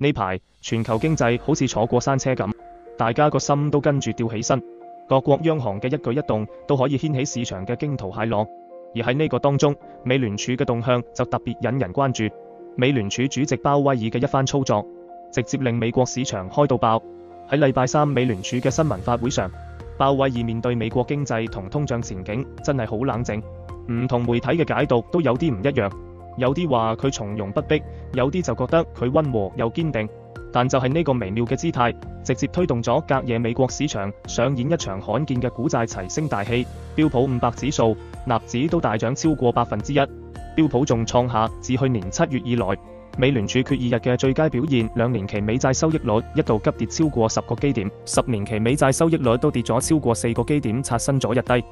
呢排全球經濟好似坐過山車咁，大家個心都跟住吊起身，各國央行嘅一舉一動都可以掀起市場嘅驚濤駭浪。而喺呢個當中，美聯儲嘅動向就特別引人關注。美聯儲主席鮑威爾嘅一番操作，直接令美國市場開到爆。喺禮拜三美聯儲嘅新聞發會上，鮑威爾面對美國經濟同通脹前景真係好冷靜，唔同媒體嘅解讀都有啲唔一樣。有啲話佢從容不迫，有啲就覺得佢溫和又堅定。但就係呢個微妙嘅姿態，直接推動咗隔夜美國市場上演一場罕見嘅股債齊升大戲。標普500指數、納指都大漲超過1%，標普仲創下自去年7月以來美聯儲決議日嘅最佳表現。2年期美債收益率一度急跌超過10個基點，10年期美債收益率都跌咗超過4個基點，刷新咗日低。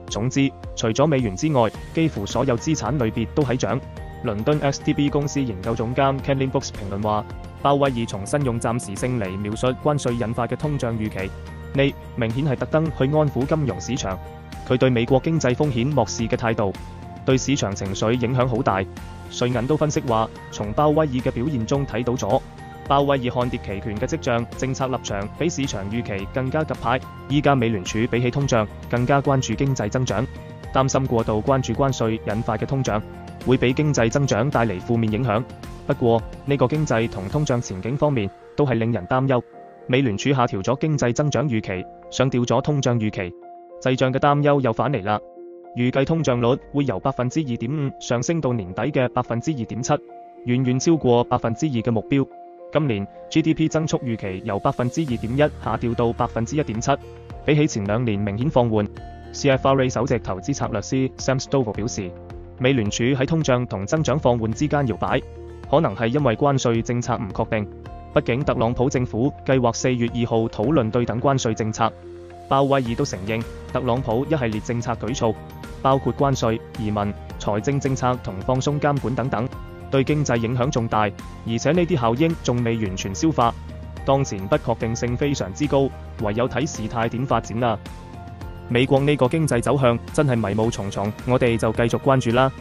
總之，除咗美元之外，幾乎所有資產類別都喺漲。倫敦 XTB 公司研究總監 Caitlin Brooks 評論話，鮑威爾重新用暫時性嚟描述關稅引發嘅通脹預期，呢明顯係特登去安撫金融市場。佢對美國經濟風險漠視嘅態度，對市場情緒影響好大。瑞銀都分析話，從鮑威爾嘅表現中睇到咗鮑威爾看跌期權嘅跡象，政策立場比市場預期更加鴿派。依家美聯儲比起通脹更加關注經濟增長，擔心過度關注關稅引發嘅通脹會俾經濟增長帶嚟負面影響。不過呢個經濟同通脹前景方面都係令人擔憂。美聯儲下調咗經濟增長預期，上調咗通脹預期，滯脹嘅擔憂又返嚟啦。預計通脹率會由 2.5% 上升到年底嘅 2.7%， 遠遠超過 2% 嘅目標。今年 GDP 增速預期由 2.1% 下調到 1.7%， 比起前2年明顯放緩。CFRA 首席投資策略師 Sam Stover 表示，美聯儲喺通脹同增長放緩之間搖擺，可能係因為關稅政策唔確定。畢竟特朗普政府計劃4月2號討論對等關稅政策。鮑威爾都承認，特朗普一系列政策舉措，包括關稅、移民、財政政策同放鬆監管等等，對經濟影響重大，而且呢啲效應仲未完全消化。當前不確定性非常之高，唯有睇事態點發展啦。美國呢個經濟走向真係迷霧重重，我哋就繼續關注啦。